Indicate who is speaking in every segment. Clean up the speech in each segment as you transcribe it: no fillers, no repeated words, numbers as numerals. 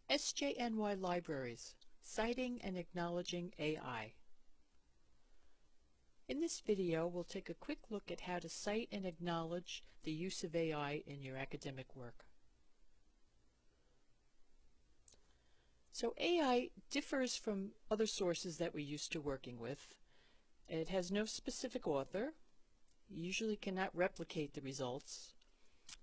Speaker 1: SJNY Libraries, Citing and Acknowledging AI. In this video, we'll take a quick look at how to cite and acknowledge the use of AI in your academic work. So AI differs from other sources that we're used to working with. It has no specific author, usually cannot replicate the results,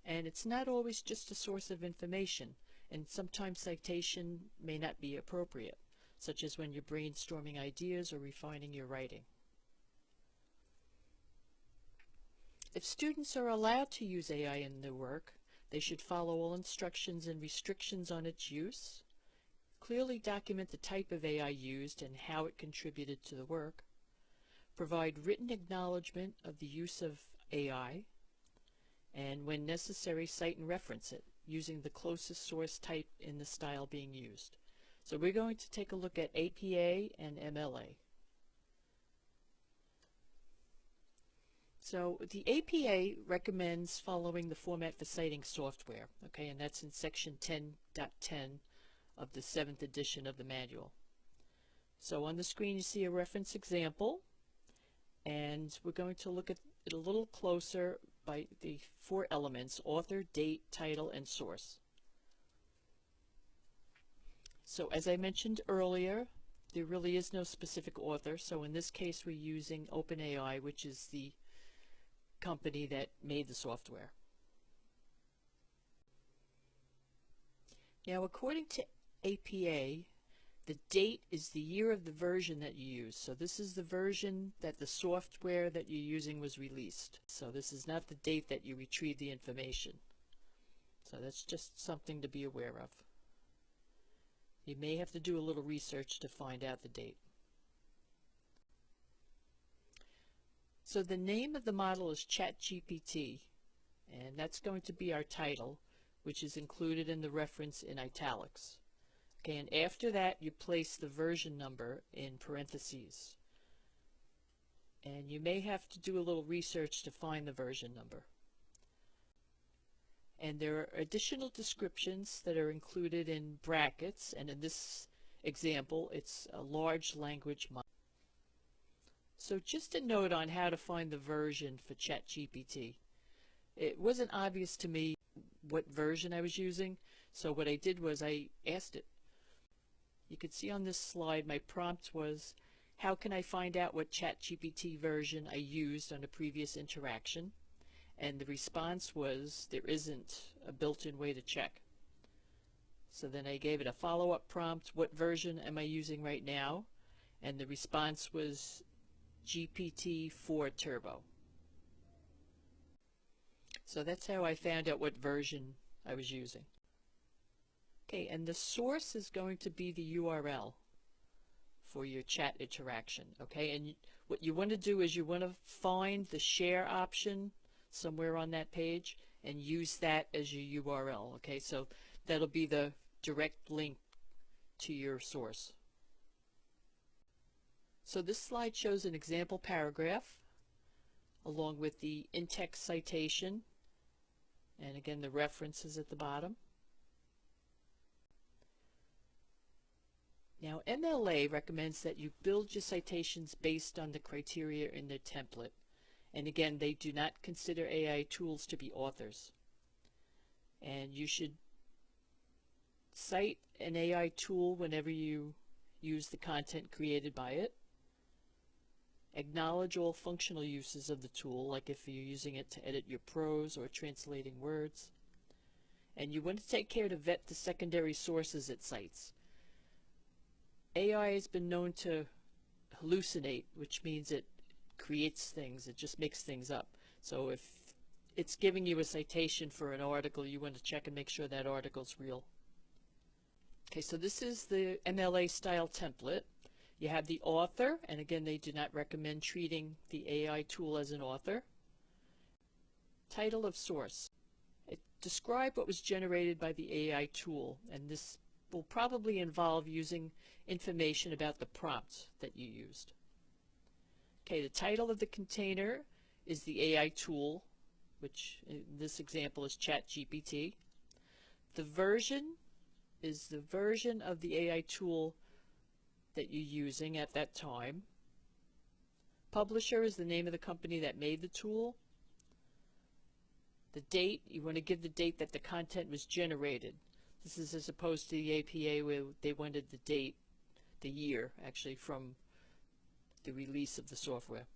Speaker 1: and it's not always just a source of information, and sometimes citation may not be appropriate, such as when you're brainstorming ideas or refining your writing. If students are allowed to use AI in their work, they should follow all instructions and restrictions on its use, clearly document the type of AI used and how it contributed to the work, provide written acknowledgement of the use of AI, and when necessary, cite and reference it, using the closest source type in the style being used. So we're going to take a look at APA and MLA. So the APA recommends following the format for citing software, okay, and that's in section 10.10 of the 7th edition of the manual. So on the screen you see a reference example, and we're going to look at it a little closer by the 4 elements: author, date, title, and source. So as I mentioned earlier, there really is no specific author, so in this case we're using OpenAI, which is the company that made the software. Now, according to APA, the date is the year of the version that you use. So this is the version that the software that you're using was released. So this is not the date that you retrieve the information. So that's just something to be aware of. You may have to do a little research to find out the date. So the name of the model is ChatGPT, and that's going to be our title, which is included in the reference in italics. Okay, and after that you place the version number in parentheses. And you may have to do a little research to find the version number. And there are additional descriptions that are included in brackets, and in this example it's a large language model. So just a note on how to find the version for ChatGPT. It wasn't obvious to me what version I was using, so what I did was I asked it. You can see on this slide my prompt was, how can I find out what ChatGPT version I used on a previous interaction? And the response was, there isn't a built-in way to check. So then I gave it a follow-up prompt, what version am I using right now? And the response was GPT-4 Turbo. So that's how I found out what version I was using. Okay, and the source is going to be the URL for your chat interaction, okay? And what you want to do is you want to find the share option somewhere on that page and use that as your URL, okay? So that'll be the direct link to your source. So this slide shows an example paragraph along with the in-text citation, and again the references at the bottom. Now MLA recommends that you build your citations based on the criteria in their template, and again they do not consider AI tools to be authors. And you should cite an AI tool whenever you use the content created by it. Acknowledge all functional uses of the tool, like if you're using it to edit your prose or translating words. And you want to take care to vet the secondary sources it cites. AI has been known to hallucinate, which means it creates things, it just makes things up. So if it's giving you a citation for an article, you want to check and make sure that article's real. Okay, so this is the MLA style template. You have the author, and again they do not recommend treating the AI tool as an author. Title of source. Describe what was generated by the AI tool, and this will probably involve using information about the prompt that you used. Okay, the title of the container is the AI tool, which in this example is ChatGPT. The version is the version of the AI tool that you're using at that time. Publisher is the name of the company that made the tool. The date, you want to give the date that the content was generated. This is as opposed to the APA where they wanted the date, the year, actually, from the release of the software.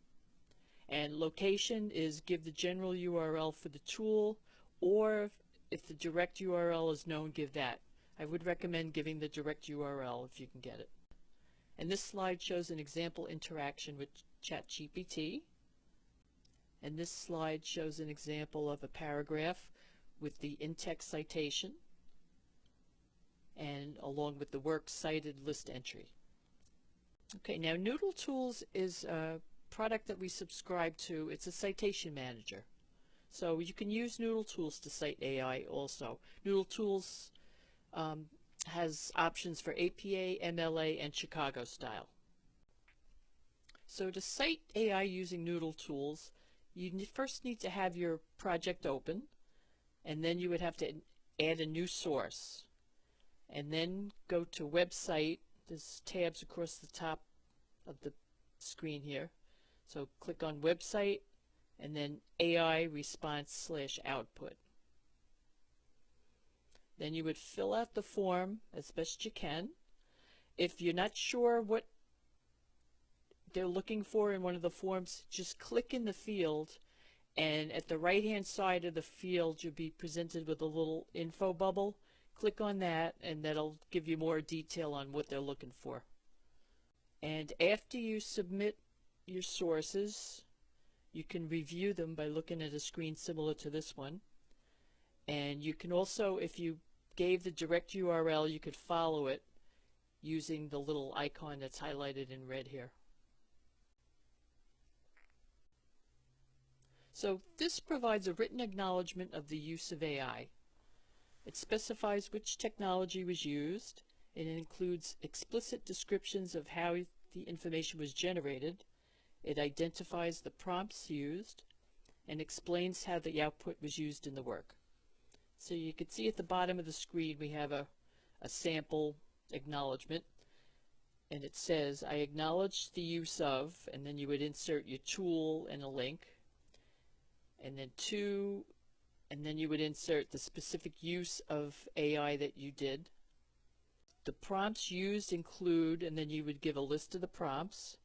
Speaker 1: And location is give the general URL for the tool, or if the direct URL is known, give that. I would recommend giving the direct URL if you can get it. And this slide shows an example interaction with ChatGPT. And this slide shows an example of a paragraph with the in-text citation and along with the works cited list entry. Okay, now Noodle Tools is a product that we subscribe to. It's a citation manager. So you can use Noodle Tools to cite AI also. Noodle Tools has options for APA, MLA, and Chicago style. So to cite AI using Noodle Tools, you first need to have your project open, and then you would have to add a new source. And then go to website. There's tabs across the top of the screen here. So click on website and then AI response/output. Then you would fill out the form as best you can. If you're not sure what they're looking for in one of the forms, just click in the field, and at the right hand side of the field you'll be presented with a little info bubble. Click on that and that'll give you more detail on what they're looking for. And after you submit your sources, you can review them by looking at a screen similar to this one. And you can also, if you gave the direct URL, you could follow it using the little icon that's highlighted in red here. So this provides a written acknowledgement of the use of AI. It specifies which technology was used, and it includes explicit descriptions of how the information was generated. It identifies the prompts used and explains how the output was used in the work. So you can see at the bottom of the screen we have a sample acknowledgement, and it says, I acknowledge the use of, and then you would insert your tool and a link, and then you would insert the specific use of AI that you did. The prompts used include, and then you would give a list of the prompts,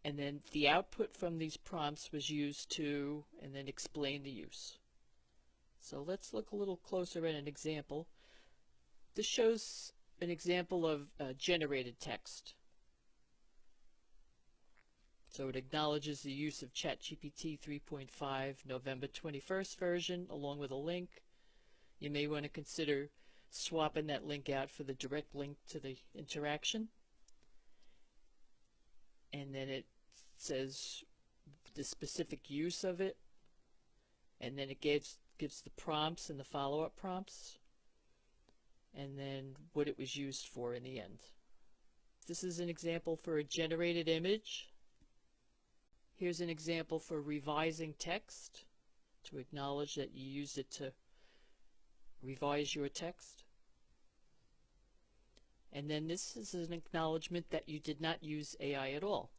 Speaker 1: and then the output from these prompts was used to, and then explain the use. So let's look a little closer at an example. This shows an example of generated text. So it acknowledges the use of ChatGPT 3.5 November 21st version along with a link. You may want to consider swapping that link out for the direct link to the interaction. And then it says the specific use of it, and then it gives the prompts and the follow-up prompts, and then what it was used for in the end. This is an example for a generated image. Here's an example for revising text, to acknowledge that you used it to revise your text. And then this is an acknowledgement that you did not use AI at all.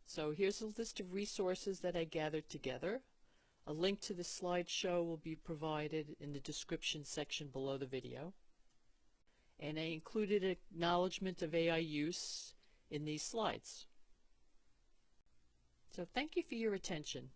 Speaker 1: So here's a list of resources that I gathered together. A link to the slideshow will be provided in the description section below the video. And I included an acknowledgement of AI use in these slides. So thank you for your attention.